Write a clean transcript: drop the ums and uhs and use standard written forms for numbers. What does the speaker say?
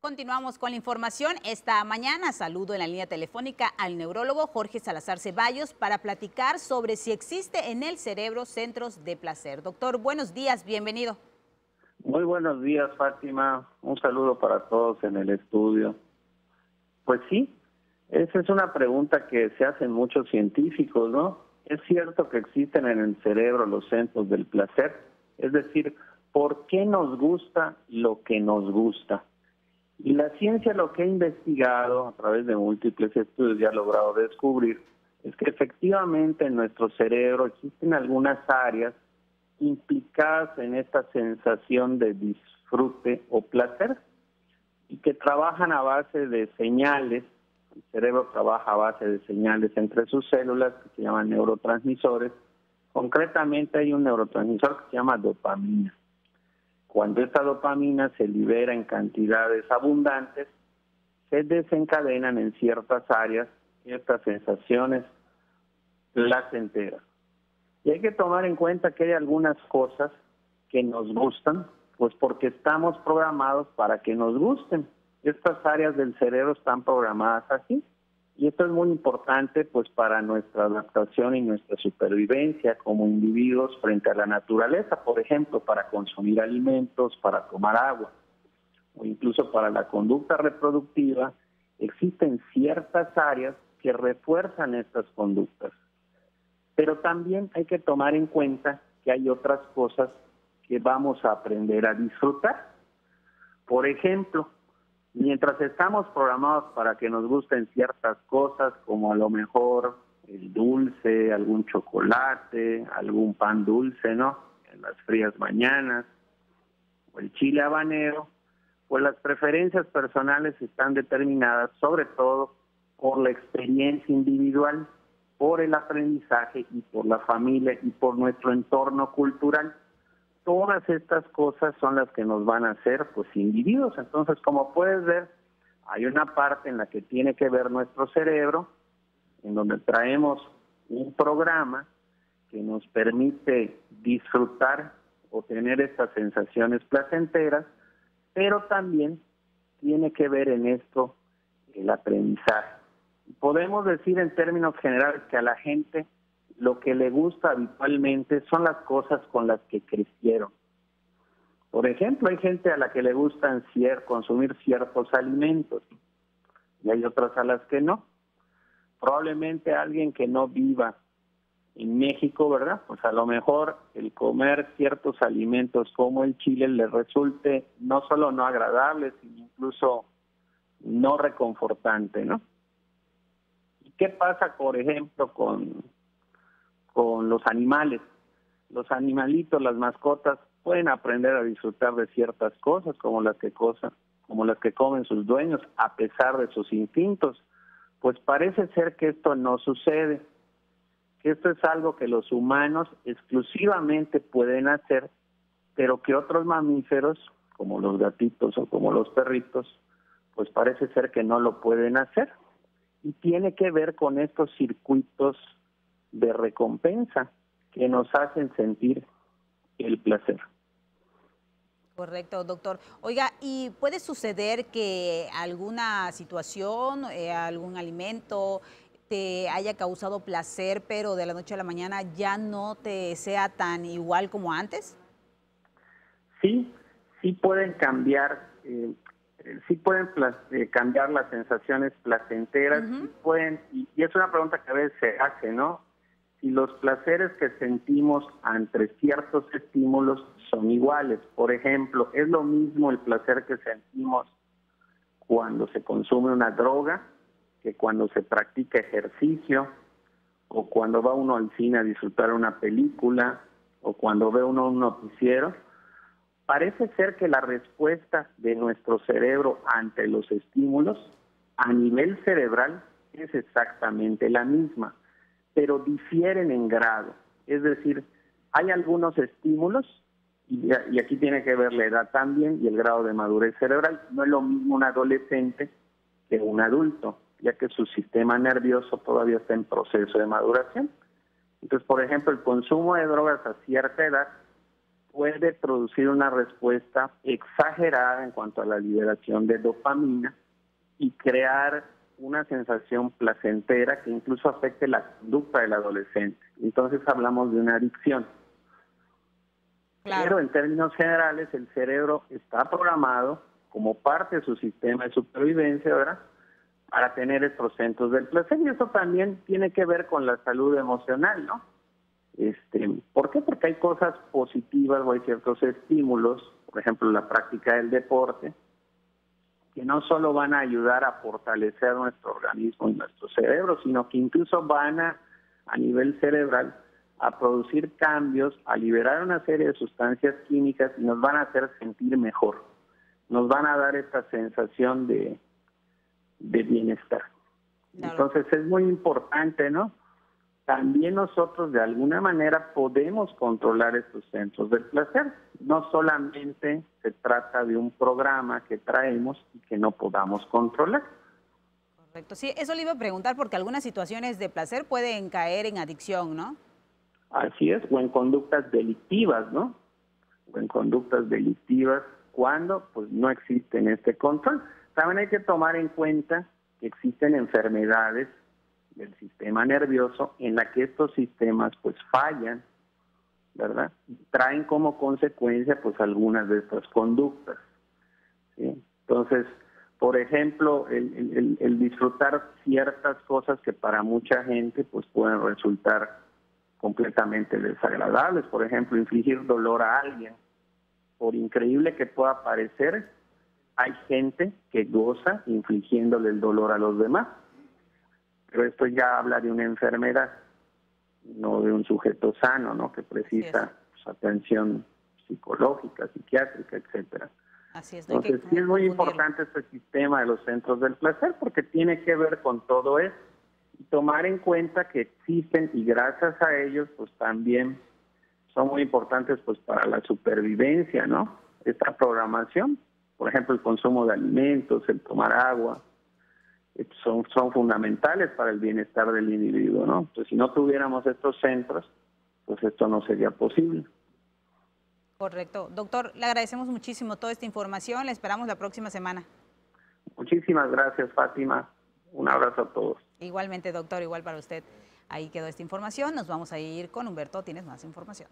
Continuamos con la información. Esta mañana saludo en la línea telefónica al neurólogo Jorge Salazar Ceballos para platicar sobre si existe en el cerebro centros de placer. Doctor, buenos días, bienvenido. Muy buenos días, Fátima. Un saludo para todos en el estudio. Pues sí, esa es una pregunta que se hacen muchos científicos, ¿no? ¿Es cierto que existen en el cerebro los centros del placer? Es decir, ¿por qué nos gusta lo que nos gusta? Y la ciencia lo que ha investigado a través de múltiples estudios y ha logrado descubrir es que efectivamente en nuestro cerebro existen algunas áreas implicadas en esta sensación de disfrute o placer y que trabajan a base de señales. El cerebro trabaja a base de señales entre sus células que se llaman neurotransmisores. Concretamente hay un neurotransmisor que se llama dopamina. Cuando esta dopamina se libera en cantidades abundantes, se desencadenan en ciertas áreas estas sensaciones placenteras. Y hay que tomar en cuenta que hay algunas cosas que nos gustan, pues porque estamos programados para que nos gusten. Estas áreas del cerebro están programadas así. Y esto es muy importante pues para nuestra adaptación y nuestra supervivencia como individuos frente a la naturaleza, por ejemplo, para consumir alimentos, para tomar agua, o incluso para la conducta reproductiva. Existen ciertas áreas que refuerzan estas conductas. Pero también hay que tomar en cuenta que hay otras cosas que vamos a aprender a disfrutar. Por ejemplo, mientras estamos programados para que nos gusten ciertas cosas, como a lo mejor el dulce, algún chocolate, algún pan dulce, ¿no? En las frías mañanas, o el chile habanero, pues las preferencias personales están determinadas sobre todo por la experiencia individual, por el aprendizaje y por la familia y por nuestro entorno cultural. Todas estas cosas son las que nos van a hacer pues individuos. Entonces, como puedes ver, hay una parte en la que tiene que ver nuestro cerebro, en donde traemos un programa que nos permite disfrutar o tener estas sensaciones placenteras, pero también tiene que ver en esto el aprendizaje. Podemos decir en términos generales que a la gente lo que le gusta habitualmente son las cosas con las que crecieron. Por ejemplo, hay gente a la que le gustan consumir ciertos alimentos y hay otras a las que no. Probablemente alguien que no viva en México, ¿verdad? Pues a lo mejor el comer ciertos alimentos como el chile le resulte no solo no agradable, sino incluso no reconfortante, ¿no? ¿Y qué pasa, por ejemplo, con los animales? Los animalitos, las mascotas, pueden aprender a disfrutar de ciertas cosas como las que comen sus dueños a pesar de sus instintos. Pues parece ser que esto no sucede, que esto es algo que los humanos exclusivamente pueden hacer, pero que otros mamíferos, como los gatitos o como los perritos, pues parece ser que no lo pueden hacer. Y tiene que ver con estos circuitos de recompensa que nos hacen sentir el placer. Correcto, doctor. Oiga, ¿y puede suceder que alguna situación, algún alimento te haya causado placer, pero de la noche a la mañana ya no te sea tan igual como antes? Sí, sí pueden cambiar, cambiar las sensaciones placenteras, y es una pregunta que a veces se hace, ¿no? Si los placeres que sentimos ante ciertos estímulos son iguales. Por ejemplo, ¿es lo mismo el placer que sentimos cuando se consume una droga que cuando se practica ejercicio, o cuando va uno al cine a disfrutar una película, o cuando ve uno un noticiero? Parece ser que la respuesta de nuestro cerebro ante los estímulos a nivel cerebral es exactamente la misma, pero difieren en grado. Es decir, hay algunos estímulos, y aquí tiene que ver la edad también y el grado de madurez cerebral. No es lo mismo un adolescente que un adulto, ya que su sistema nervioso todavía está en proceso de maduración. Entonces, por ejemplo, el consumo de drogas a cierta edad puede producir una respuesta exagerada en cuanto a la liberación de dopamina y crear una sensación placentera que incluso afecte la conducta del adolescente. Entonces hablamos de una adicción. Claro. Pero en términos generales el cerebro está programado como parte de su sistema de supervivencia, ¿verdad?, para tener estos centros del placer, y eso también tiene que ver con la salud emocional, ¿no? ¿Por qué? Porque hay cosas positivas o hay ciertos estímulos, por ejemplo, la práctica del deporte, que no solo van a ayudar a fortalecer nuestro organismo y nuestro cerebro, sino que incluso van a nivel cerebral, a producir cambios, a liberar una serie de sustancias químicas y nos van a hacer sentir mejor. Nos van a dar esta sensación de bienestar. Claro. Entonces es muy importante, ¿no? También nosotros de alguna manera podemos controlar estos centros del placer. No solamente se trata de un programa que traemos y que no podamos controlar. Correcto. Sí, eso le iba a preguntar porque algunas situaciones de placer pueden caer en adicción, ¿no? Así es, o en conductas delictivas, ¿no? O en conductas delictivas cuando pues no existen este control. También hay que tomar en cuenta que existen enfermedades del sistema nervioso en la que estos sistemas pues fallan, ¿verdad? Y traen como consecuencia pues algunas de estas conductas, ¿sí? Entonces, por ejemplo, el disfrutar ciertas cosas que para mucha gente pues pueden resultar completamente desagradables, por ejemplo, infligir dolor a alguien, por increíble que pueda parecer, hay gente que goza infligiéndole el dolor a los demás. Pero esto ya habla de una enfermedad, no de un sujeto sano, ¿no?, que precisa atención psicológica, psiquiátrica, etcétera. Así es, no hay que Entonces, sí es muy confundirlo. importante este sistema de los centros del placer porque tiene que ver con todo eso y tomar en cuenta que existen y gracias a ellos, pues también son muy importantes pues para la supervivencia, ¿no? Esta programación, por ejemplo, el consumo de alimentos, el tomar agua, son fundamentales para el bienestar del individuo, ¿no? Entonces, si no tuviéramos estos centros, pues esto no sería posible. Correcto. Doctor, le agradecemos muchísimo toda esta información. Le esperamos la próxima semana. Muchísimas gracias, Fátima. Un abrazo a todos. Igualmente, doctor, igual para usted. Ahí quedó esta información. Nos vamos a ir con Humberto. Tienes más información.